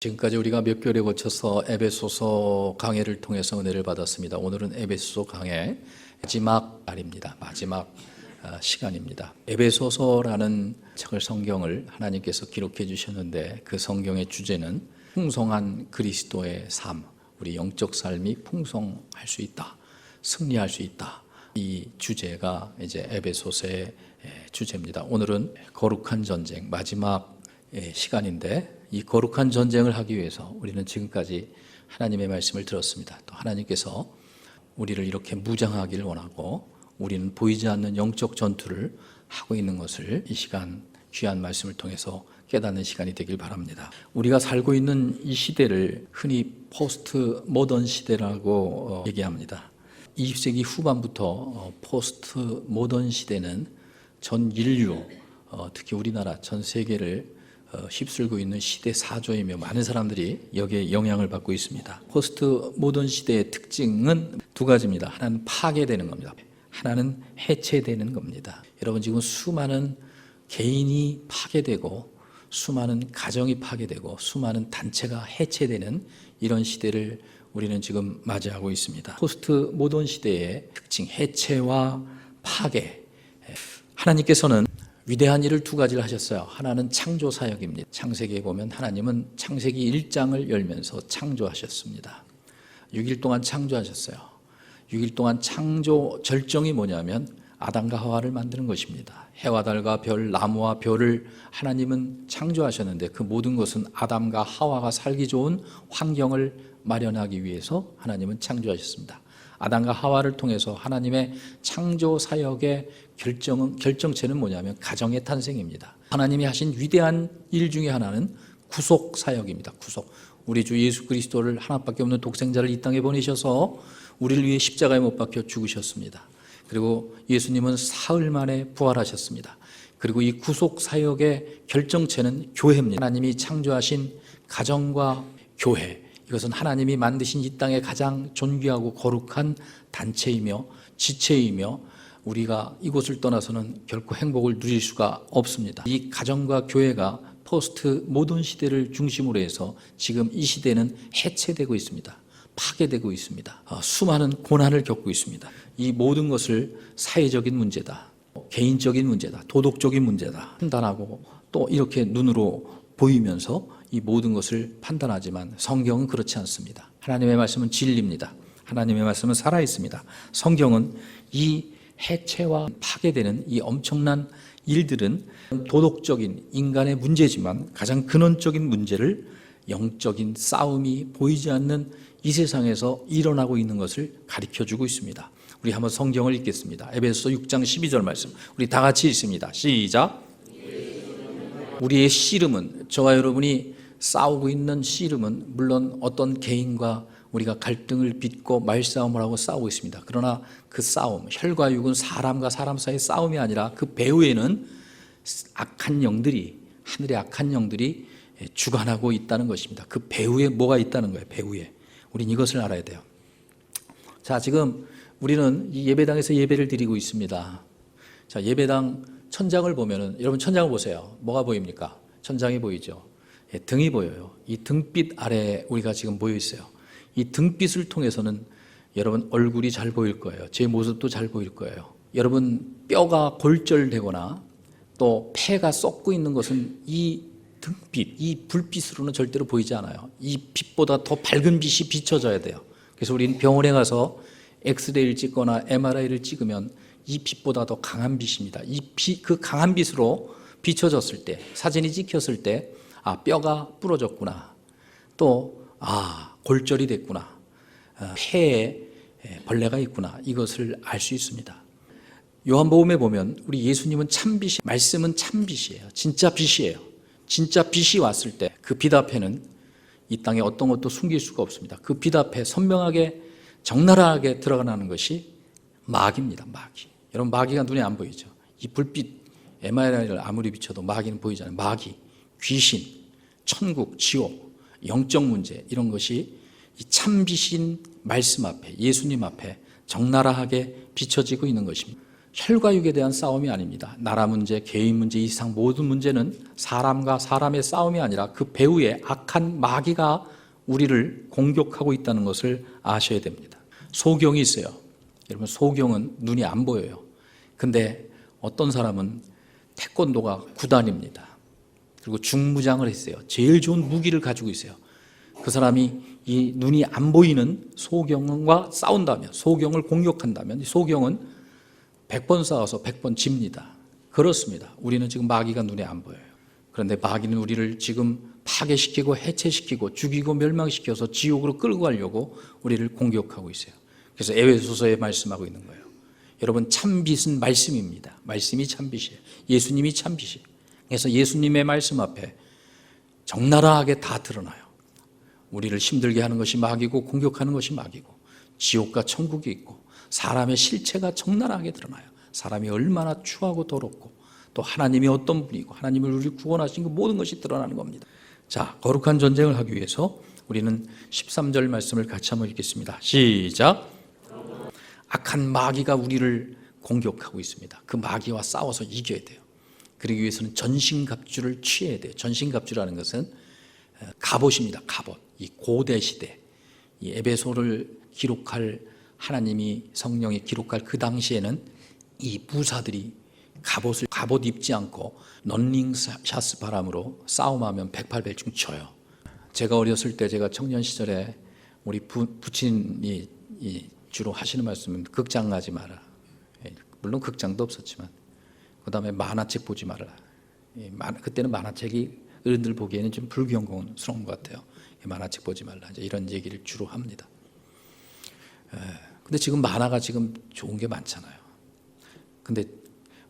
지금까지 우리가 몇 개월에 거쳐서 에베소서 강해를 통해서 은혜를 받았습니다. 오늘은 에베소서 강해 마지막 날입니다. 마지막 시간입니다. 에베소서라는 책을 성경을 하나님께서 기록해 주셨는데 그 성경의 주제는 풍성한 그리스도의 삶, 우리 영적 삶이 풍성할 수 있다, 승리할 수 있다. 이 주제가 이제 에베소서의 주제입니다. 오늘은 거룩한 전쟁 마지막 시간인데 이 거룩한 전쟁을 하기 위해서 우리는 지금까지 하나님의 말씀을 들었습니다. 또 하나님께서 우리를 이렇게 무장하기를 원하고 우리는 보이지 않는 영적 전투를 하고 있는 것을 이 시간 귀한 말씀을 통해서 깨닫는 시간이 되길 바랍니다. 우리가 살고 있는 이 시대를 흔히 포스트 모던 시대라고 얘기합니다. 20세기 후반부터 포스트 모던 시대는 전 인류, 특히 우리나라, 전 세계를 휩쓸고 있는 시대 사조이며 많은 사람들이 여기에 영향을 받고 있습니다. 포스트 모던 시대의 특징은 두 가지입니다. 하나는 파괴되는 겁니다. 하나는 해체되는 겁니다. 여러분, 지금 수많은 개인이 파괴되고 수많은 가정이 파괴되고 수많은 단체가 해체되는 이런 시대를 우리는 지금 맞이하고 있습니다. 포스트 모던 시대의 특징, 해체와 파괴. 하나님께서는 위대한 일을 두 가지를 하셨어요. 하나는 창조 사역입니다. 창세기에 보면 하나님은 창세기 1장을 열면서 창조하셨습니다. 6일 동안 창조하셨어요. 6일 동안 창조 절정이 뭐냐면 아담과 하와를 만드는 것입니다. 해와 달과 별, 나무와 별을 하나님은 창조하셨는데 그 모든 것은 아담과 하와가 살기 좋은 환경을 마련하기 위해서 하나님은 창조하셨습니다. 아담과 하와를 통해서 하나님의 창조 사역의 결정체는 뭐냐면 가정의 탄생입니다. 하나님이 하신 위대한 일 중에 하나는 구속 사역입니다. 구속. 우리 주 예수 그리스도를 하나밖에 없는 독생자를 이 땅에 보내셔서 우리를 위해 십자가에 못 박혀 죽으셨습니다. 그리고 예수님은 사흘 만에 부활하셨습니다. 그리고 이 구속 사역의 결정체는 교회입니다. 하나님이 창조하신 가정과 교회, 이것은 하나님이 만드신 이 땅의 가장 존귀하고 거룩한 단체이며 지체이며 우리가 이곳을 떠나서는 결코 행복을 누릴 수가 없습니다. 이 가정과 교회가 포스트 모던 시대를 중심으로 해서 지금 이 시대는 해체되고 있습니다. 파괴되고 있습니다. 수많은 고난을 겪고 있습니다. 이 모든 것을 사회적인 문제다, 개인적인 문제다, 도덕적인 문제다 판단하고 또 이렇게 눈으로 보이면서 이 모든 것을 판단하지만 성경은 그렇지 않습니다. 하나님의 말씀은 진리입니다. 하나님의 말씀은 살아있습니다. 성경은 이 해체와 파괴되는 이 엄청난 일들은 도덕적인 인간의 문제지만 가장 근원적인 문제를 영적인 싸움이 보이지 않는 이 세상에서 일어나고 있는 것을 가르쳐주고 있습니다. 우리 한번 성경을 읽겠습니다. 에베소서 6장 12절 말씀 우리 다 같이 읽습니다. 시작. 우리의 씨름은, 저와 여러분이 싸우고 있는 씨름은 물론 어떤 개인과 우리가 갈등을 빚고 말싸움을 하고 싸우고 있습니다. 그러나 그 싸움, 혈과 육은 사람과 사람 사이의 싸움이 아니라 그 배후에는 악한 영들이, 하늘의 악한 영들이 주관하고 있다는 것입니다. 그 배후에 뭐가 있다는 거예요. 배후에. 우린 이것을 알아야 돼요. 자, 지금 우리는 이 예배당에서 예배를 드리고 있습니다. 자, 예배당 천장을 보면은, 여러분 천장을 보세요. 뭐가 보입니까? 천장이 보이죠. 예, 등이 보여요. 이 등빛 아래에 우리가 지금 모여 있어요. 이 등빛을 통해서는 여러분 얼굴이 잘 보일 거예요. 제 모습도 잘 보일 거예요. 여러분 뼈가 골절되거나 또 폐가 썩고 있는 것은 이 등빛, 이 불빛으로는 절대로 보이지 않아요. 이 빛보다 더 밝은 빛이 비춰져야 돼요. 그래서 우리는 병원에 가서 엑스레이를 찍거나 MRI를 찍으면 이 빛보다 더 강한 빛입니다. 이 빛, 그 강한 빛으로 비춰졌을 때, 사진이 찍혔을 때, 아, 뼈가 부러졌구나. 또, 아, 골절이 됐구나. 폐에 벌레가 있구나. 이것을 알 수 있습니다. 요한복음에 보면 우리 예수님은 참빛이, 말씀은 참빛이에요. 진짜 빛이에요. 진짜 빛이 왔을 때 그 빛 앞에는 이 땅에 어떤 것도 숨길 수가 없습니다. 그 빛 앞에 선명하게 적나라하게 드러나는 것이 마귀입니다. 마귀. 여러분 마귀가 눈에 안 보이죠. 이 불빛 MRI를 아무리 비춰도 마귀는 보이잖아요. 마귀, 귀신, 천국, 지옥, 영적 문제 이런 것이 이 참빛인 말씀 앞에, 예수님 앞에 적나라하게 비춰지고 있는 것입니다. 혈과 육에 대한 싸움이 아닙니다. 나라 문제, 개인 문제 이상 모든 문제는 사람과 사람의 싸움이 아니라 그 배후에 악한 마귀가 우리를 공격하고 있다는 것을 아셔야 됩니다. 소경이 있어요. 여러분, 소경은 눈이 안 보여요. 근데 어떤 사람은 태권도가 구단입니다. 그리고 중무장을 했어요. 제일 좋은 무기를 가지고 있어요. 그 사람이 이 눈이 안 보이는 소경과 싸운다면, 소경을 공격한다면, 소경은 100번 싸워서 100번 집니다. 그렇습니다. 우리는 지금 마귀가 눈에 안 보여요. 그런데 마귀는 우리를 지금 파괴시키고 해체시키고 죽이고 멸망시켜서 지옥으로 끌고 가려고 우리를 공격하고 있어요. 그래서 에베소서에 말씀하고 있는 거예요. 여러분, 참빛은 말씀입니다. 말씀이 참빛이에요. 예수님이 참빛이에요. 그래서 예수님의 말씀 앞에 적나라하게 다 드러나요. 우리를 힘들게 하는 것이 마귀고 공격하는 것이 마귀고 지옥과 천국이 있고 사람의 실체가 적나라하게 드러나요. 사람이 얼마나 추하고 더럽고 또 하나님이 어떤 분이고 하나님을 우리를 구원하신 그 모든 것이 드러나는 겁니다. 자, 거룩한 전쟁을 하기 위해서 우리는 13절 말씀을 같이 한번 읽겠습니다. 시작. 악한 마귀가 우리를 공격하고 있습니다. 그 마귀와 싸워서 이겨야 돼요. 그러기 위해서는 전신갑주를 취해야 돼요. 전신갑주라는 것은 갑옷입니다. 갑옷. 이 고대 시대, 이 에베소를 기록할 하나님이 성령이 기록할 그 당시에는 이 부사들이 갑옷 입지 않고 런닝샷 바람으로 싸움하면 108배중 쳐요. 제가 어렸을 때, 제가 청년 시절에 우리 부친이 주로 하시는 말씀은 극장 가지 마라. 물론 극장도 없었지만 그 다음에 만화책 보지 말라. 그때는 만화책이 어른들 보기에는 좀 불경스러운 것 같아요. 만화책 보지 말라. 이제 이런 얘기를 주로 합니다. 근데 지금 만화가 지금 좋은 게 많잖아요. 근데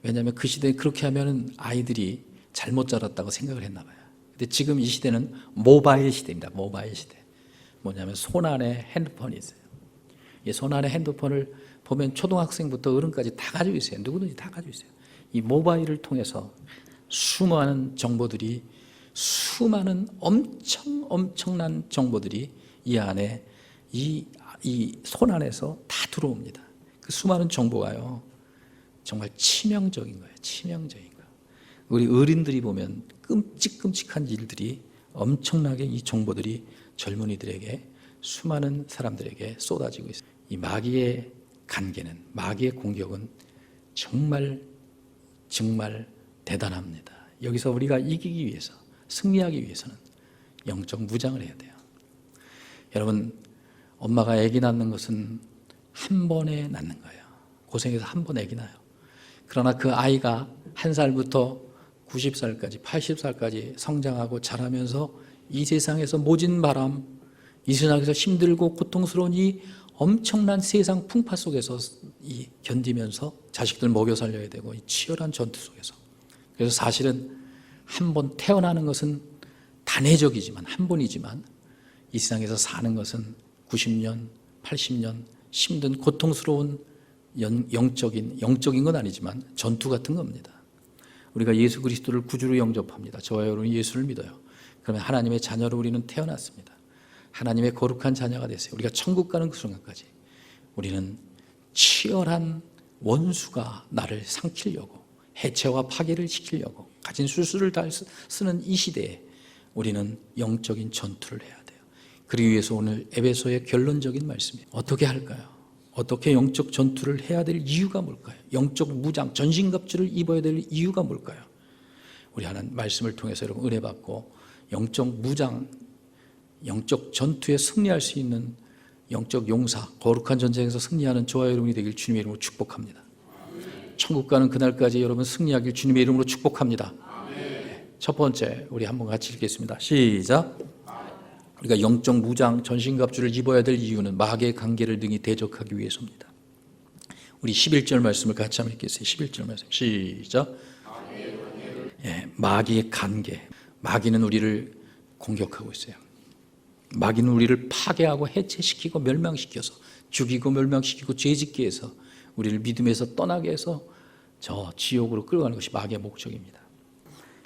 왜냐하면 그 시대에 그렇게 하면 아이들이 잘못 자랐다고 생각을 했나 봐요. 근데 지금 이 시대는 모바일 시대입니다. 모바일 시대. 뭐냐면 손 안에 핸드폰이 있어요. 이 손 안에 핸드폰을 보면 초등학생부터 어른까지 다 가지고 있어요. 누구든지 다 가지고 있어요. 이 모바일을 통해서 수많은 정보들이, 수많은 엄청난 정보들이 이 안에 이 손 안에서 다 들어옵니다. 그 수많은 정보가요, 정말 치명적인 거예요. 치명적인 거. 우리 어린들이 보면 끔찍끔찍한 일들이 엄청나게 이 정보들이 젊은이들에게, 수많은 사람들에게 쏟아지고 있어요. 이 마귀의 간계는, 마귀의 공격은 정말 대단합니다. 여기서 우리가 이기기 위해서, 승리하기 위해서는 영적 무장을 해야 돼요. 여러분, 엄마가 아기 낳는 것은 한 번에 낳는 거예요. 고생해서 한 번 아기 낳아요. 그러나 그 아이가 1살부터 90살까지 80살까지 성장하고 자라면서 이 세상에서 모진 바람, 이 세상에서 힘들고 고통스러운 이 엄청난 세상 풍파 속에서 견디면서 자식들 먹여 살려야 되고 이 치열한 전투 속에서, 그래서 사실은 한 번 태어나는 것은 단회적이지만, 한 번이지만 이 세상에서 사는 것은 90년, 80년 힘든 고통스러운 영적인 건 아니지만 전투 같은 겁니다. 우리가 예수 그리스도를 구주로 영접합니다. 저와 여러분이 예수를 믿어요. 그러면 하나님의 자녀로 우리는 태어났습니다. 하나님의 거룩한 자녀가 됐어요. 우리가 천국 가는 그 순간까지 우리는 치열한 원수가 나를 삼키려고, 해체와 파괴를 시키려고 가진 술수를 다 쓰는 이 시대에 우리는 영적인 전투를 해야 돼요. 그러기 위해서 오늘 에베소의 결론적인 말씀이 어떻게 할까요? 어떻게 영적 전투를 해야 될 이유가 뭘까요? 영적 무장, 전신갑주를 입어야 될 이유가 뭘까요? 우리 하나님 말씀을 통해서 여러분 은혜 받고 영적 무장, 영적 전투에 승리할 수 있는 영적 용사, 거룩한 전쟁에서 승리하는 저와 여러분이 되길 주님의 이름으로 축복합니다. 천국 가는 그날까지 여러분 승리하길 주님의 이름으로 축복합니다. 첫 번째, 우리 한번 같이 읽겠습니다. 시작. 우리가 영적 무장, 전신갑주를 입어야 될 이유는 마귀의 관계를 능히 대적하기 위해서입니다. 우리 11절 말씀을 같이 한번 읽겠어요. 11절 말씀 시작. 마귀의 관계. 마귀는 우리를 공격하고 있어요. 마귀는 우리를 파괴하고 해체시키고 멸망시켜서, 죽이고 멸망시키고 죄짓게 해서 우리를 믿음에서 떠나게 해서 저 지옥으로 끌어가는 것이 마귀의 목적입니다.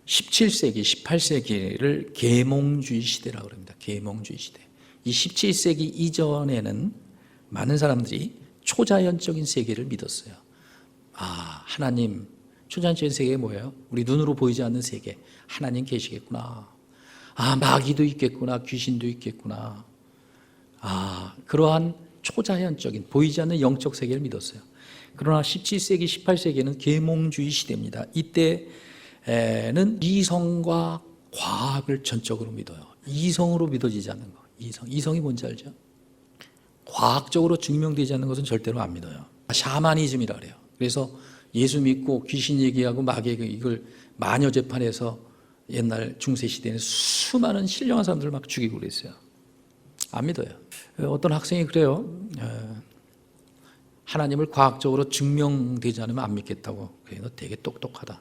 17세기, 18세기를 계몽주의 시대라고 합니다. 계몽주의 시대. 이 17세기 이전에는 많은 사람들이 초자연적인 세계를 믿었어요. 하나님, 초자연적인 세계가 뭐예요? 우리 눈으로 보이지 않는 세계. 하나님 계시겠구나. 마귀도 있겠구나. 귀신도 있겠구나. 그러한 초자연적인 보이지 않는 영적 세계를 믿었어요. 그러나 17세기, 18세기는 계몽주의 시대입니다. 이때는 이성과 과학을 전적으로 믿어요. 이성으로 믿어지지 않는 거. 이성이 뭔지 알죠? 과학적으로 증명되지 않는 것은 절대로 안 믿어요. 샤머니즘이라 그래요. 그래서 예수 믿고 귀신 얘기하고 마귀 이걸 마녀 재판에서 옛날 중세 시대에는 수많은 신령한 사람들을 막 죽이고 그랬어요. 안 믿어요. 어떤 학생이 그래요. 하나님을 과학적으로 증명되지 않으면 안 믿겠다고. 그래, 너 되게 똑똑하다.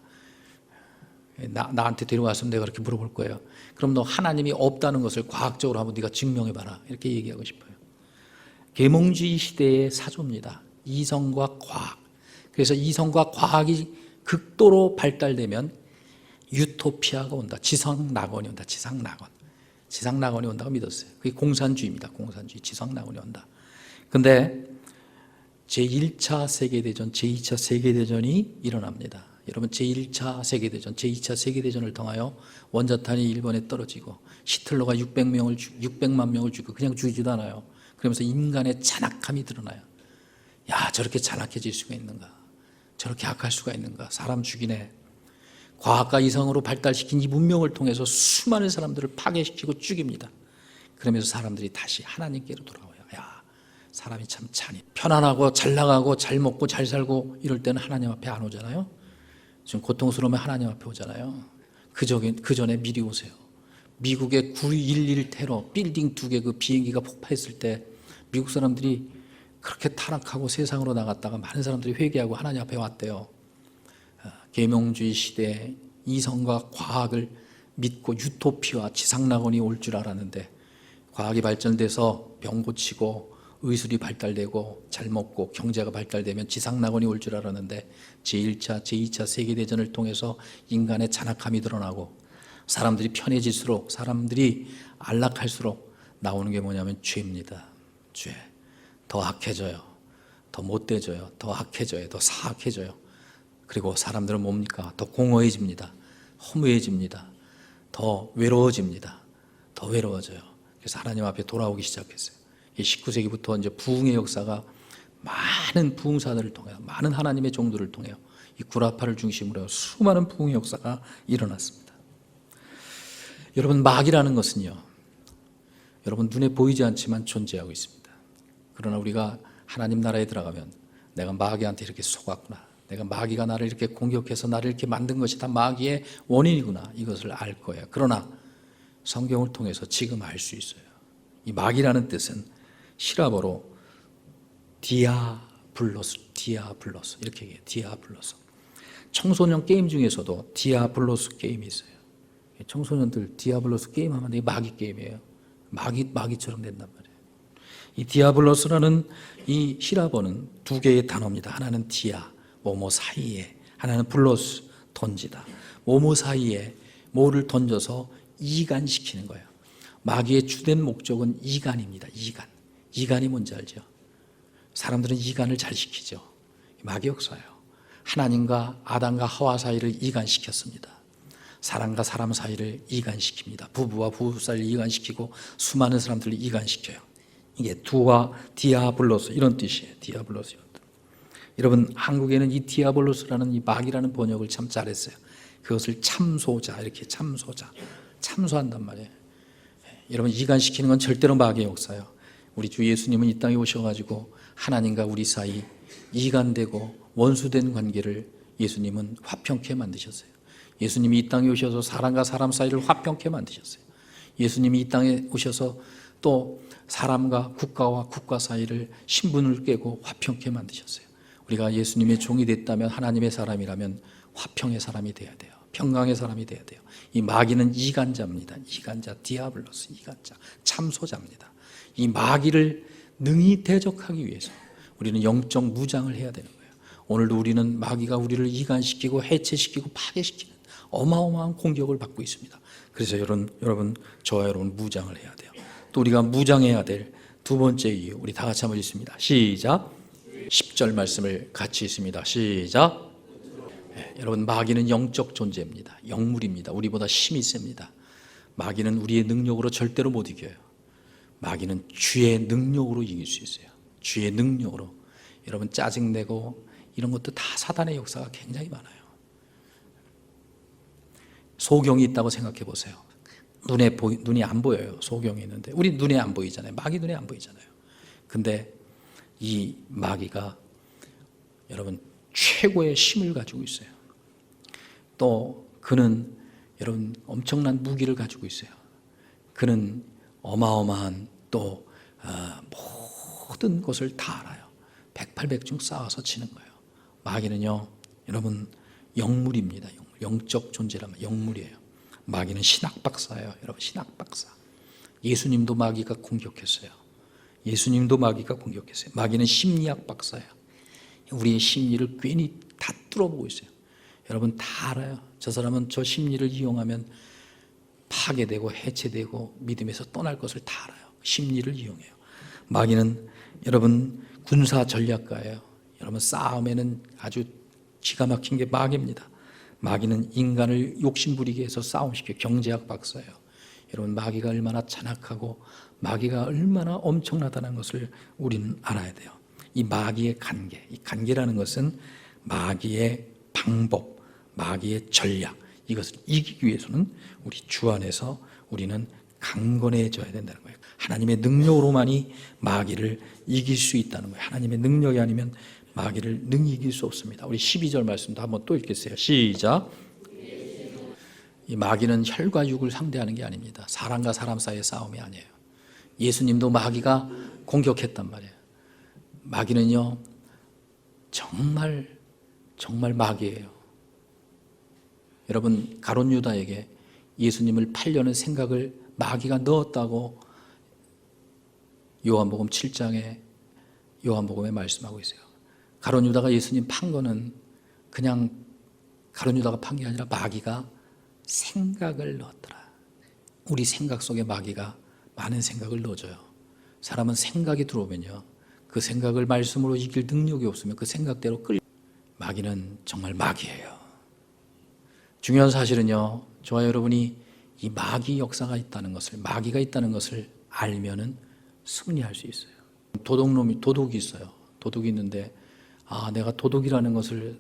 나한테 데려왔으면 내가 그렇게 물어볼 거예요. 그럼 너 하나님이 없다는 것을 과학적으로 한번 네가 증명해봐라. 이렇게 얘기하고 싶어요. 계몽주의 시대의 사조입니다. 이성과 과학. 그래서 이성과 과학이 극도로 발달되면 유토피아가 온다. 지상낙원이 온다. 지상낙원이 온다고 믿었어요. 그게 공산주의입니다. 공산주의. 지상낙원이 온다. 근데 제1차 세계대전, 제2차 세계대전이 일어납니다. 여러분, 제1차 세계대전, 제2차 세계대전을 통하여 원자탄이 일본에 떨어지고 히틀러가 600만 명을 죽이고 그냥 죽이지도 않아요. 그러면서 인간의 잔악함이 드러나요. 저렇게 잔악해질 수가 있는가? 저렇게 악할 수가 있는가? 사람 죽이네. 과학과 이성으로 발달시킨 이 문명을 통해서 수많은 사람들을 파괴시키고 죽입니다. 그러면서 사람들이 다시 하나님께로 돌아와요. 사람이 참 잔인. 편안하고 잘 나가고 잘 먹고 잘 살고 이럴 때는 하나님 앞에 안 오잖아요. 지금 고통스러우면 하나님 앞에 오잖아요. 그 전에 미리 오세요. 미국의 9.11 테러 빌딩 2개 그 비행기가 폭파했을 때 미국 사람들이 그렇게 타락하고 세상으로 나갔다가 많은 사람들이 회개하고 하나님 앞에 왔대요. 계몽주의 시대에 이성과 과학을 믿고 유토피아 지상낙원이 올 줄 알았는데 과학이 발전돼서 병 고치고 의술이 발달되고 잘 먹고 경제가 발달되면 지상낙원이 올 줄 알았는데 제1차, 제2차 세계대전을 통해서 인간의 잔악함이 드러나고 사람들이 편해질수록 사람들이 안락할수록 나오는 게 뭐냐면 죄입니다. 죄. 더 악해져요. 더 못돼져요. 더 악해져요. 더 사악해져요. 그리고 사람들은 뭡니까? 더 공허해집니다. 허무해집니다. 더 외로워집니다. 더 외로워져요. 그래서 하나님 앞에 돌아오기 시작했어요. 19세기부터 이제 부흥의 역사가 많은 부흥사들을 통해 많은 하나님의 종들을 통해 이 구라파를 중심으로 수많은 부흥의 역사가 일어났습니다. 여러분, 마귀라는 것은요, 여러분 눈에 보이지 않지만 존재하고 있습니다. 그러나 우리가 하나님 나라에 들어가면 내가 마귀한테 이렇게 속았구나, 내가 마귀가 나를 이렇게 공격해서 나를 이렇게 만든 것이 다 마귀의 원인이구나, 이것을 알 거예요. 그러나 성경을 통해서 지금 알 수 있어요. 이 마귀라는 뜻은 히라보로 디아블로스 이렇게 얘기해요. 디아블로스. 청소년 게임 중에서도 디아블로스 게임이 있어요. 청소년들 디아블로스 게임하면 이게 마귀 게임이에요. 마귀처럼 된단 말이에요. 이 디아블로스라는 이 히라보는 두 개의 단어입니다. 하나는 디아, 뭐뭐 사이에, 하나는 블로스, 던지다. 뭐뭐 사이에 뭐를 던져서 이간시키는 거예요. 마귀의 주된 목적은 이간입니다. 이간이 뭔지 알죠? 사람들은 이간을 잘 시키죠. 마귀 역사예요. 하나님과 아담과 하와 사이를 이간시켰습니다. 사람과 사람 사이를 이간시킵니다. 부부와 부부 사이를 이간시키고 수많은 사람들을 이간시켜요. 이게 디아블로스 이런 뜻이에요. 디아블로스 이런 뜻. 여러분, 한국에는 이 디아블로스라는 이 마귀라는 번역을 참 잘했어요. 그것을 참소자, 이렇게 참소한단 말이에요. 여러분, 이간시키는 건 절대로 마귀의 역사예요. 우리 주 예수님은 이 땅에 오셔가지고 하나님과 우리 사이 이간되고 원수된 관계를 예수님은 화평케 만드셨어요. 예수님이 이 땅에 오셔서 사람과 사람 사이를 화평케 만드셨어요. 예수님이 이 땅에 오셔서 또 사람과 국가와 국가 사이를 신분을 깨고 화평케 만드셨어요. 우리가 예수님의 종이 됐다면, 하나님의 사람이라면 화평의 사람이 돼야 돼요. 평강의 사람이 돼야 돼요. 이 마귀는 이간자입니다. 이간자, 디아블로스, 이간자, 참소자입니다. 이 마귀를 능히 대적하기 위해서 우리는 영적 무장을 해야 되는 거예요. 오늘도 우리는 마귀가 우리를 이간시키고 해체시키고 파괴시키는 어마어마한 공격을 받고 있습니다. 그래서 여러분, 저와 여러분 무장을 해야 돼요. 또 우리가 무장해야 될 두 번째 이유, 우리 다 같이 한번 읽습니다. 시작. 10절 말씀을 같이 있습니다. 시작. 여러분, 마귀는 영적 존재입니다. 영물입니다. 우리보다 힘이 셉니다. 마귀는 우리의 능력으로 절대로 못 이겨요. 마귀는 주의 능력으로 이길 수 있어요. 주의 능력으로. 여러분, 짜증내고 이런 것도 다 사단의 역사가 굉장히 많아요. 소경이 있다고 생각해 보세요. 눈이 안 보여요. 소경이 있는데 우리 눈에 안 보이잖아요. 마귀 눈에 안 보이잖아요. 근데 이 마귀가 여러분 최고의 힘을 가지고 있어요. 또 그는 여러분 엄청난 무기를 가지고 있어요. 그는 어마어마한 또 모든 것을 다 알아요. 백발백중 싸워서 치는 거예요. 마귀는요, 여러분 영물입니다. 영적 존재라면 영물이에요. 마귀는 신학 박사예요. 여러분, 신학 박사. 예수님도 마귀가 공격했어요. 예수님도 마귀가 공격했어요. 마귀는 심리학 박사예요. 우리의 심리를 괜히 다 뚫어보고 있어요. 여러분 다 알아요. 저 사람은 저 심리를 이용하면 파괴되고 해체되고 믿음에서 떠날 것을 다 알아요. 심리를 이용해요. 마귀는 여러분 군사 전략가예요. 여러분 싸움에는 아주 기가 막힌 게 마귀입니다. 마귀는 인간을 욕심부리게 해서 싸움시켜. 경제학 박사예요. 여러분 마귀가 얼마나 잔악하고 마귀가 얼마나 엄청나다는 것을 우리는 알아야 돼요. 이 마귀의 관계, 이 관계라는 것은 마귀의 방법, 마귀의 전략, 이것을 이기기 위해서는 우리 주 안에서 우리는 강건해져야 된다는 거예요. 하나님의 능력으로만이 마귀를 이길 수 있다는 거예요. 하나님의 능력이 아니면 마귀를 능히 이길 수 없습니다. 우리 12절 말씀도 한번 또 읽겠어요. 시작. 이 마귀는 혈과 육을 상대하는 게 아닙니다. 사람과 사람 사이의 싸움이 아니에요. 예수님도 마귀가 공격했단 말이에요. 마귀는요 정말 마귀예요. 여러분 가룟 유다에게 예수님을 팔려는 생각을 마귀가 넣었다고 요한복음 7장에 요한복음에 말씀하고 있어요. 가룟 유다가 예수님 판 거는 그냥 가룟 유다가 판 게 아니라 마귀가 생각을 넣었더라. 우리 생각 속에 마귀가 많은 생각을 넣어줘요. 사람은 생각이 들어오면요 그 생각을 말씀으로 이길 능력이 없으면 그 생각대로 마귀는 정말 마귀예요. 중요한 사실은요, 저와 여러분이 이 마귀 역사가 있다는 것을, 마귀가 있다는 것을 알면은 승리할 수 있어요. 도둑이 있어요. 도둑이 있는데 내가 도둑이라는 것을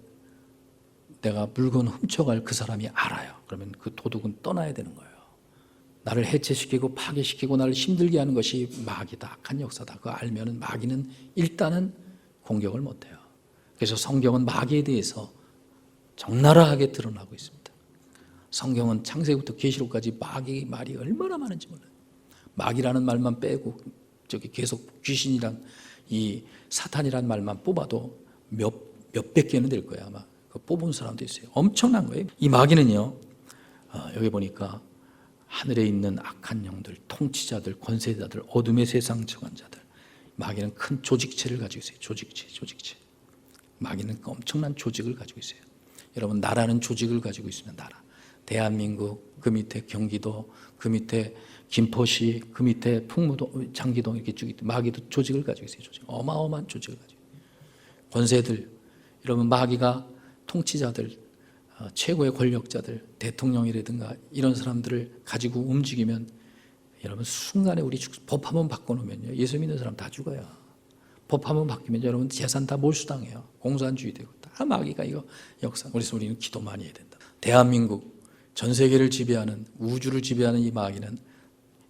내가 물건 훔쳐갈 그 사람이 알아요. 그러면 그 도둑은 떠나야 되는 거예요. 나를 해체시키고 파괴시키고 나를 힘들게 하는 것이 마귀다, 악한 역사다. 그거 알면은 마귀는 일단은 공격을 못해요. 그래서 성경은 마귀에 대해서 적나라하게 드러나고 있습니다. 성경은 창세기부터 계시록까지 마귀의 말이 얼마나 많은지 몰라요. 마귀라는 말만 빼고 계속 귀신이란 이 사탄이란 말만 뽑아도 몇백 개는 될 거예요. 아마 그 뽑은 사람도 있어요. 엄청난 거예요. 이 마귀는요, 여기 보니까 하늘에 있는 악한 영들, 통치자들, 권세자들, 어둠의 세상 정한자들, 마귀는 큰 조직체를 가지고 있어요. 조직체. 마귀는 엄청난 조직을 가지고 있어요. 여러분 나라는 조직을 가지고 있습니다. 나라. 대한민국, 그 밑에 경기도, 그 밑에 김포시, 그 밑에 풍무동, 장기동 이렇게 쭉 마귀도 조직을 가지고 있어요. 어마어마한 조직을 가지고 있어요. 권세들, 여러분 마귀가 통치자들, 최고의 권력자들, 대통령이라든가 이런 사람들을 가지고 움직이면 여러분 순간에 우리 법 한번 바꿔놓으면요 예수 믿는 사람 다 죽어요. 법 한번 바뀌면 여러분 재산 다 몰수당해요. 공산주의 되고 다 마귀가 이거 역사. 그래서 우리는 기도 많이 해야 된다. 대한민국 전 세계를 지배하는, 우주를 지배하는 이 마귀는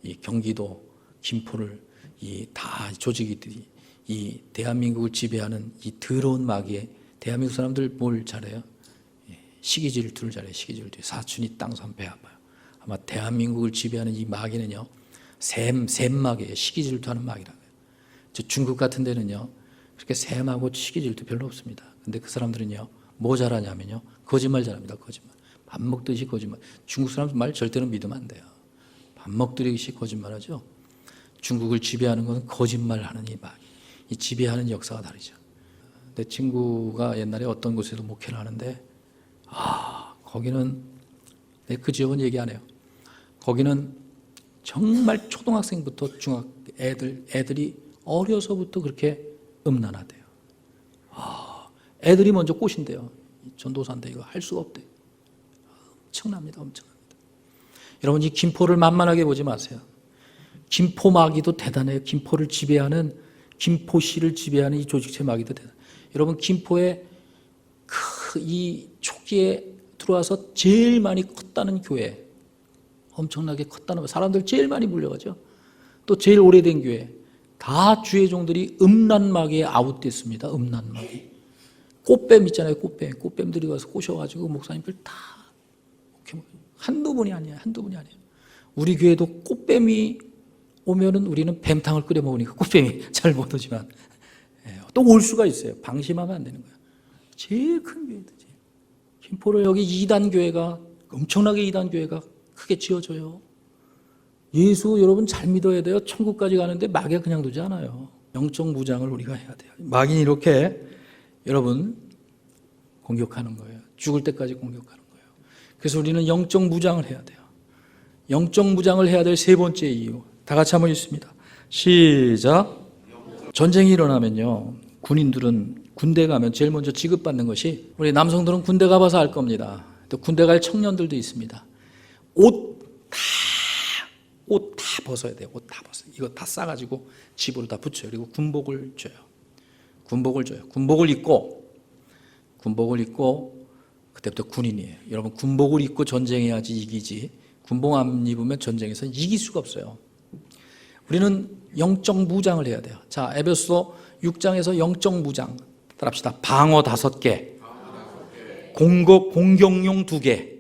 이 경기도, 김포를 이 다 조직이들이 이 대한민국을 지배하는 이 더러운 마귀에 대한민국 사람들 뭘 잘해요? 시기질투를 잘해요. 시기질투. 사춘이 땅산 배 아파요. 아마 대한민국을 지배하는 이 마귀는요 샘마귀예요. 시기질투하는 마귀라고요. 저 중국 같은 데는요 그렇게 샘하고 시기질투 별로 없습니다. 근데 그 사람들은요 뭐 잘하냐면요 거짓말 잘합니다. 거짓말. 밥 먹듯이 거짓말. 중국 사람 말 절대로 믿으면 안 돼요. 밥 먹듯이 거짓말하죠. 중국을 지배하는 것은 거짓말하는 이 마귀. 이 지배하는 역사가 다르죠. 내 친구가 옛날에 어떤 곳에도 목회를 하는데 거기는 그 지역은 얘기 안 해요. 거기는 정말 초등학생부터 중학 애들이 어려서부터 그렇게 음란하대요. 애들이 먼저 꼬신대요. 전도사인데 이거 할 수가 없대. 엄청납니다. 엄청납니다. 여러분, 이 김포를 만만하게 보지 마세요. 김포 마귀도 대단해요. 김포를 지배하는, 김포시를 지배하는 이 조직체 마귀도 대단해요. 여러분, 김포에 이 초기에 들어와서 제일 많이 컸다는 교회, 엄청나게 컸다는, 사람들 제일 많이 몰려가죠. 또 제일 오래된 교회, 다 주의 종들이 음란마귀에 아웃됐습니다. 음란마귀. 꽃뱀 있잖아요. 꽃뱀들이 와서 꼬셔가지고 목사님들 다 한두 분이 아니에요. 한두 분이 아니에요. 우리 교회도 꽃뱀이 오면은 우리는 뱀탕을 끓여 먹으니까 꽃뱀이 잘 못 오지만 또 올 수가 있어요. 방심하면 안 되는 거예요. 제일 큰 교회도 김포를 여기 2단 교회가, 엄청나게 2단 교회가 크게 지어져요. 예수 여러분 잘 믿어야 돼요. 천국까지 가는데 마귀가 그냥 두지 않아요. 영적 무장을 우리가 해야 돼요. 마귀는 이렇게 여러분 공격하는 거예요. 죽을 때까지 공격하는 거예요. 그래서 우리는 영적 무장을 해야 돼요. 영적 무장을 해야 될 세 번째 이유, 다 같이 한번 읽습니다. 시작. 전쟁이 일어나면요, 군인들은 군대 가면 제일 먼저 지급받는 것이, 우리 남성들은 군대 가봐서 알 겁니다. 또 군대 갈 청년들도 있습니다. 옷 다 벗어야 돼요. 옷 다 벗어요. 이거 다 싸가지고 집으로 다 붙여요. 그리고 군복을 줘요. 군복을 입고 그때부터 군인이에요. 여러분, 군복을 입고 전쟁해야지 이기지, 군복 안 입으면 전쟁에서 이길 수가 없어요. 우리는 영적 무장을 해야 돼요. 자, 에베소 6장에서 영적 무장 따라합시다. 방어 5개, 공격용 2개.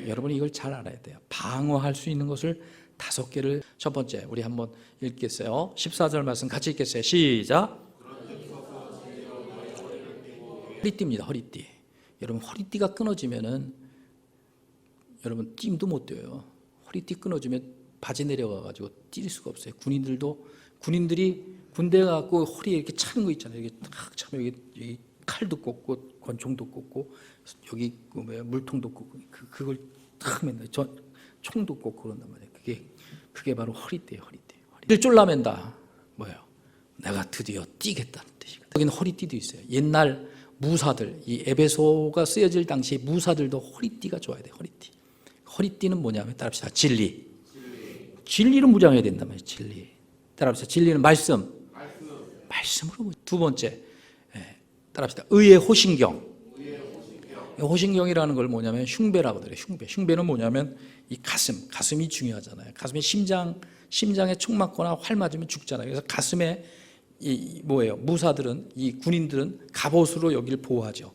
여러분이 이걸 잘 알아야 돼요. 방어할 수 있는 것을 5개를. 첫 번째, 우리 한번 읽겠어요. 14절 말씀 같이 읽겠어요. 시작. 허리띠입니다. 허리띠. 여러분, 허리띠가 끊어지면은 여러분 찜도 못 뛰어요. 허리띠 끊어지면 바지 내려가가지고 뛸 수가 없어요. 군인들이 군대 가고 허리에 이렇게 차는 거 있잖아요. 이게 탁 차면 여기 칼도 꽂고 권총도 꽂고 여기 물통도 꽂고 그걸 탁 맨날 총도 꽂고 그런단 말이에요. 그게 바로 허리띠예요. 허리띠를 쫄라맨다. 뭐예요? 내가 드디어 뛰겠다는 뜻이거든요. 여기는 허리띠도 있어요. 옛날 무사들, 이 에베소가 쓰여질 당시 무사들도 허리띠가 좋아야 돼요. 허리띠는 뭐냐면 따라합시다. 진리로 무장해야 된단 말이에요. 진리. 따라합시다. 진리는 말씀으로. 두 번째, 따라합시다. 의의 호신경. 호신경이라는 걸 뭐냐면 흉배라고 그래요. 흉배는 뭐냐면 이 가슴이 중요하잖아요. 가슴에 심장에 총 맞거나 활 맞으면 죽잖아요. 그래서 가슴에 무사들은, 이 군인들은 갑옷으로 여기를 보호하죠.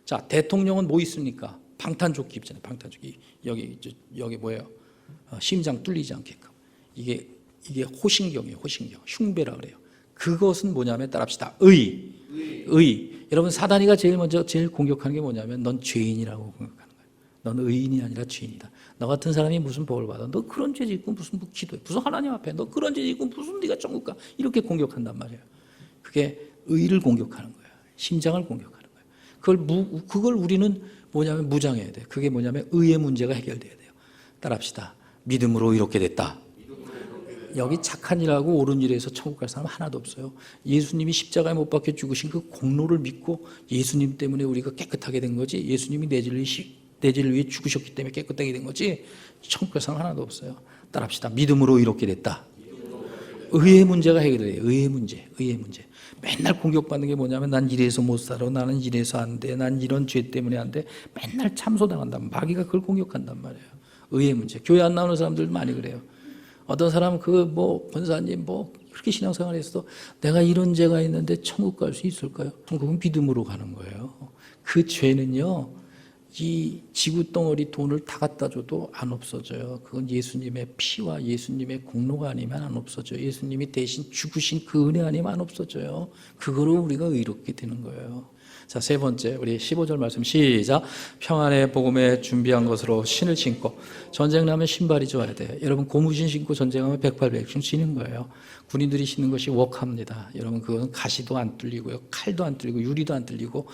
자, 대통령은 뭐 있습니까? 방탄조끼 입잖아요. 방탄조끼. 여기 뭐예요? 심장 뚫리지 않게끔. 이게 호신경이에요. 호신경. 흉배라 그래요. 그것은 뭐냐면 따라합시다. 의. 여러분, 사단이가 제일 공격하는 게 뭐냐면 넌 죄인이라고 공격하는 거예요. 넌 의인이 아니라 죄인이다. 너 같은 사람이 무슨 복을 받아? 너 그런 죄 짓고 무슨 기도해? 무슨 하나님 앞에 너 그런 죄 짓고 무슨 네가 천국 가? 이렇게 공격한단 말이에요. 그게 의를 공격하는 거예요. 심장을 공격하는 거예요. 그걸 우리는 뭐냐면 무장해야 돼요. 그게 뭐냐면 의의 문제가 해결돼야 돼요. 따라합시다. 믿음으로 이렇게 됐다. 여기 착한 일하고 옳은 일에서 천국 갈 사람 하나도 없어요. 예수님이 십자가에 못 박혀 죽으신 그 공로를 믿고 예수님 때문에 우리가 깨끗하게 된 거지, 예수님이 내 죄를 위해 죽으셨기 때문에 깨끗하게 된 거지, 천국 갈 사람 하나도 없어요. 따라합시다. 믿음으로 이렇게 됐다. 의의 문제가 해결돼요. 의의 문제. 맨날 공격받는 게 뭐냐면 난 이래서 못 살아, 나는 이래서 안 돼, 난 이런 죄 때문에 안 돼. 맨날 참소당한단 말이에요. 마귀가 그걸 공격한단 말이에요. 의의 문제. 교회 안 나오는 사람들 많이 그래요. 어떤 사람은 권사님 그렇게 신앙생활 했어, 내가 이런 죄가 있는데 천국 갈 수 있을까요? 천국은 믿음으로 가는 거예요. 그 죄는요, 이 지구 덩어리 돈을 다 갖다 줘도 안 없어져요. 그건 예수님의 피와 예수님의 공로가 아니면 안 없어져요. 예수님이 대신 죽으신 그 은혜 아니면 안 없어져요. 그거로 우리가 의롭게 되는 거예요. 자, 세 번째, 우리 15절 말씀 시작. 평안의 복음에 준비한 것으로 신을 신고. 전쟁 나면 신발이 좋아야 돼요. 여러분, 고무신 신고 전쟁하면 백발백중 지는 거예요. 군인들이 신는 것이 웍합니다. 여러분, 그건 가시도 안 뚫리고요, 칼도 안 뚫리고 유리도 안 뚫리고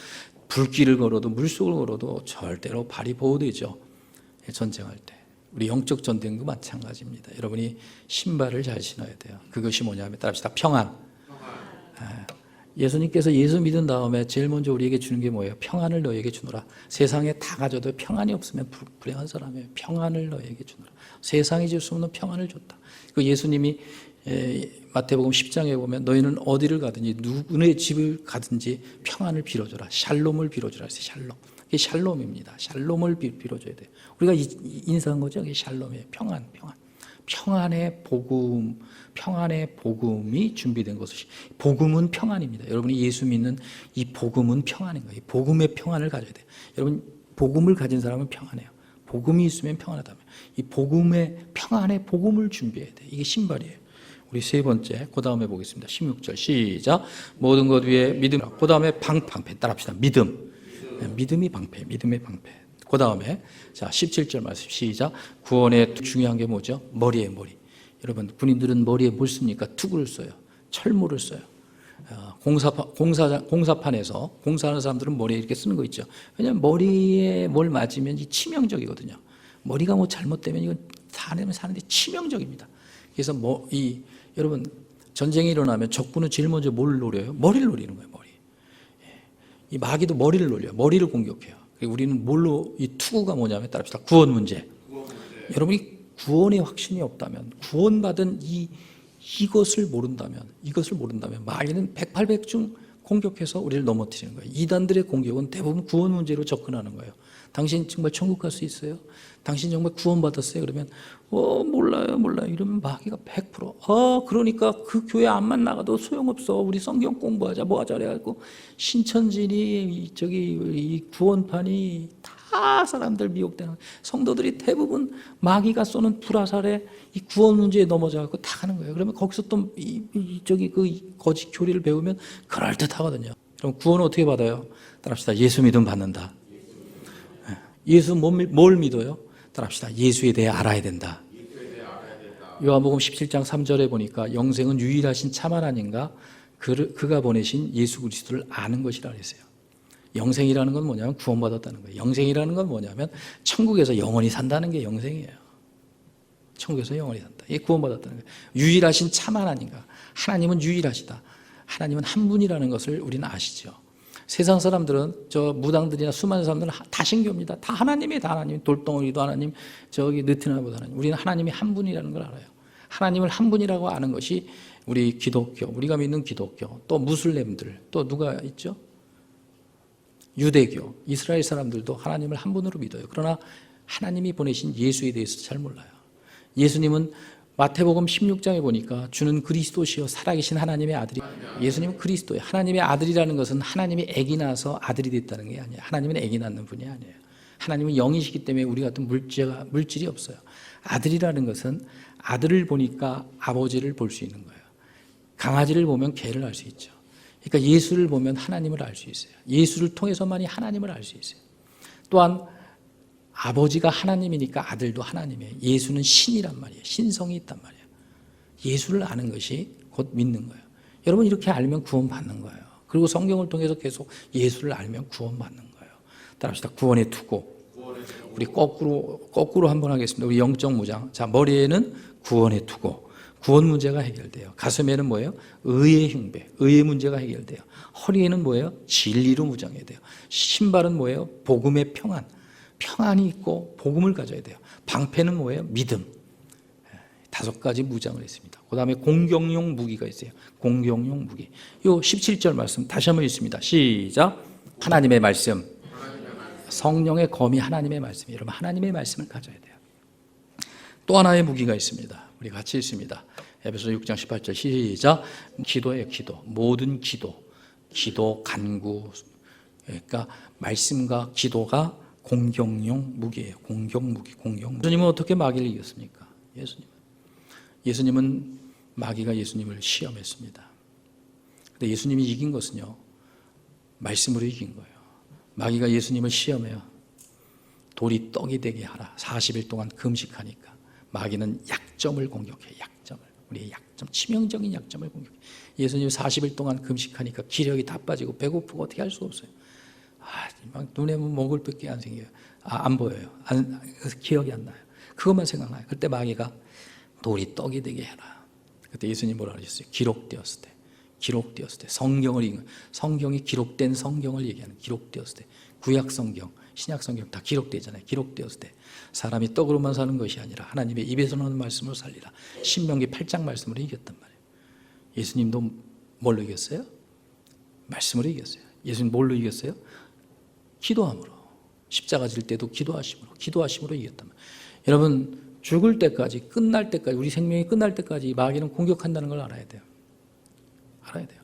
불길을 걸어도 물속을 걸어도 절대로 발이 보호되죠. 전쟁할 때. 우리 영적 전쟁도 마찬가지입니다. 여러분이 신발을 잘 신어야 돼요. 그것이 뭐냐면 따라합시다. 평안. 예수님께서 예수 믿은 다음에 제일 먼저 우리에게 주는 게 뭐예요? 평안을 너희에게 주노라. 세상에 다 가져도 평안이 없으면 불행한 사람이에요. 평안을 너희에게 주노라. 세상이 줄 수 없는 평안을 줬다. 그 예수님이 마태복음 10장에 보면 너희는 어디를 가든지 누구의 집을 가든지 평안을 빌어줘라. 샬롬을 빌어줘라. 샬롬. 이게 샬롬입니다. 샬롬을 빌어줘야 돼요. 우리가 인사한 거죠. 이게 샬롬이에요. 평안. 평안의 복음, 평안의 복음이 준비된 것이 복음은 평안입니다. 여러분이 예수 믿는 이 복음은 평안인 거예요. 복음의 평안을 가져야 돼요. 여러분 복음을 가진 사람은 평안해요. 복음이 있으면 평안하다면 이 복음의 평안의 복음을 준비해야 돼요. 이게 신발이에요. 우리 세 번째, 그 다음에 보겠습니다. 16절 시작. 모든 것 위에 믿음. 그 다음에 방패 따라합시다. 믿음. 믿음이 방패, 믿음의 방패. 그 다음에 자 17절 말씀 시작. 구원의 중요한 게 뭐죠? 머리에 머리. 여러분 군인들은 머리에 뭘 씁니까? 투구를 써요. 철모를 써요. 공사판에서 공사하는 사람들은 머리에 이렇게 쓰는 거 있죠. 왜냐하면 머리에 뭘 맞으면 치명적이거든요. 머리가 뭐 잘못되면 이건 사는데 치명적입니다. 그래서 여러분 전쟁이 일어나면 적군은 제일 먼저 뭘 노려요? 머리를 노리는 거예요. 머리. 이 마귀도 머리를 노려요. 머리를 공격해요. 우리는 뭘로 이 투구가 뭐냐면 따라합시다. 구원 문제. 여러분이 구원의 확신이 없다면 구원받은 이것을 모른다면 마귀는 백발백중 공격해서 우리를 넘어뜨리는 거예요. 이단들의 공격은 대부분 구원 문제로 접근하는 거예요. 당신 정말 천국 갈 수 있어요? 당신 정말 구원받았어요? 그러면 몰라요 이러면 마귀가 100% 그러니까 그 교회 안만 나가도 소용없어. 우리 성경 공부하자 뭐하자 그래가지고 신천지니 이 구원판이 다 사람들 미혹되는 성도들이 대부분 마귀가 쏘는 불화살에 이 구원 문제에 넘어져갖고 다 가는 거예요. 그러면 거기서 또 그 거짓 교리를 배우면 그럴듯하거든요. 그럼 구원은 어떻게 받아요? 따라합시다. 예수 믿음 받는다. 예수 뭘 믿어요? 따라합시다. 예수에 대해 알아야 된다. 요한복음 17장 3절에 보니까 영생은 유일하신 참 하나님과 그가 보내신 예수 그리스도를 아는 것이라 그랬어요. 영생이라는 건 뭐냐면 구원받았다는 거예요. 영생이라는 건 뭐냐면 천국에서 영원히 산다는 게 영생이에요. 천국에서 영원히 산다. 이게 구원받았다는 거예요. 유일하신 참 하나님과 하나님은 유일하시다. 하나님은 한 분이라는 것을 우리는 아시죠. 세상 사람들은 저 무당들이나 수많은 사람들은 다 신교입니다. 다 하나님이 다 하나님. 돌덩어리도 하나님, 저기 느티나무도 하나님. 우리는 하나님이 한 분이라는 걸 알아요. 하나님을 한 분이라고 아는 것이 우리 기독교, 우리가 믿는 기독교, 또 무슬림들, 또 누가 있죠? 유대교, 이스라엘 사람들도 하나님을 한 분으로 믿어요. 그러나 하나님이 보내신 예수에 대해서 잘 몰라요. 예수님은 마태복음 16장에 보니까 주는 그리스도시요 살아계신 하나님의 아들이 예수님은 그리스도예요. 하나님의 아들이라는 것은 하나님이 아기 낳아서 아들이 됐다는 게 아니에요. 하나님은 아기 낳는 분이 아니에요. 하나님은 영이시기 때문에 우리 같은 물질이 없어요. 아들이라는 것은 아들을 보니까 아버지를 볼 수 있는 거예요. 강아지를 보면 개를 알 수 있죠. 그러니까 예수를 보면 하나님을 알 수 있어요. 예수를 통해서만이 하나님을 알 수 있어요. 또한 아버지가 하나님이니까 아들도 하나님이에요. 예수는 신이란 말이에요. 신성이 있단 말이에요. 예수를 아는 것이 곧 믿는 거예요. 여러분 이렇게 알면 구원받는 거예요. 그리고 성경을 통해서 계속 예수를 알면 구원받는 거예요. 따라합시다. 구원의 투고. 우리 거꾸로 한번 하겠습니다. 우리 영적 무장. 자, 머리에는 구원의 투고. 구원 문제가 해결돼요. 가슴에는 뭐예요? 의의 흉배, 의의 문제가 해결돼요. 허리에는 뭐예요? 진리로 무장해야 돼요. 신발은 뭐예요? 복음의 평안. 평안이 있고 복음을 가져야 돼요. 방패는 뭐예요? 믿음. 5가지 무장을 했습니다. 그 다음에 공격용 무기가 있어요. 공격용 무기. 요 17절 말씀 다시 한번 읽습니다. 시작. 하나님의 말씀. 성령의 검이 하나님의 말씀이에요. 여러분 하나님의 말씀을 가져야 돼요. 또 하나의 무기가 있습니다. 우리 같이 읽습니다. 에베소 6장 18절 시작. 기도예요. 기도. 모든 기도 간구. 그러니까 말씀과 기도가 공격용 무기예요. 공격 무기. 예수님은 어떻게 마귀를 이겼습니까? 예수님은 마귀가 예수님을 시험했습니다. 근데 예수님이 이긴 것은요, 말씀으로 이긴 거예요. 마귀가 예수님을 시험해요. 돌이 떡이 되게 하라. 40일 동안 금식하니까 마귀는 약점을 공격해. 약점을. 우리의 약점, 치명적인 약점을 공격해. 예수님 40일 동안 금식하니까 기력이 다 빠지고 배고프고 어떻게 할 수 없어요. 막 눈에 먹을 밖에 안 생겨요. 안 보여요. 기억이 안 나요. 그것만 생각나요. 그때 마귀가 돌이 떡이 되게 해라. 그때 예수님 뭐라 그러셨어요? 기록되었을 때. 기록되었을 때, 성경을 읽는, 성경이 기록된 성경을 얘기하는, 기록되었을 때, 구약 성경, 신약 성경 다 기록되잖아요. 기록되었을 때 사람이 떡으로만 사는 것이 아니라 하나님의 입에서 나오는 말씀으로 살리라. 신명기 8장 말씀으로 이겼단 말이에요. 예수님도 뭘로 이겼어요? 말씀으로 이겼어요. 예수님 뭘로 이겼어요? 기도함으로. 십자가 질 때도 기도하심으로 이겼단 말이에요. 여러분, 죽을 때까지, 끝날 때까지, 우리 생명이 끝날 때까지 마귀는 공격한다는 걸 알아야 돼요. 알아야 돼요.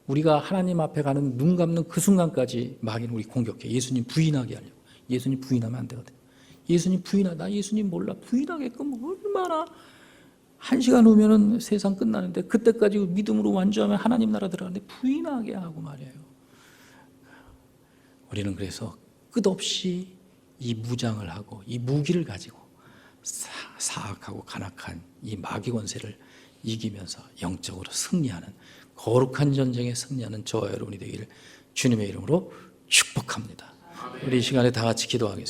우리가 하나님 앞에 가는 눈 감는 그 순간까지 마귀는 우리 공격해. 예수님 부인하게 하려고. 예수님 부인하면 안 되거든. 예수님 나 예수님 몰라. 부인하게끔 얼마나 1시간 후면은 세상 끝나는데 그때까지 믿음으로 완주하면 하나님 나라 들어가는데 부인하게 하고 말이에요. 우리는 그래서 끝없이 이 무장을 하고 이 무기를 가지고 사악하고 간악한 이 마귀 권세를 이기면서 영적으로 승리하는 거룩한 전쟁에 승리하는 저와 여러분이 되기를 주님의 이름으로 축복합니다. 우리 이 시간에 다 같이 기도하겠습니다.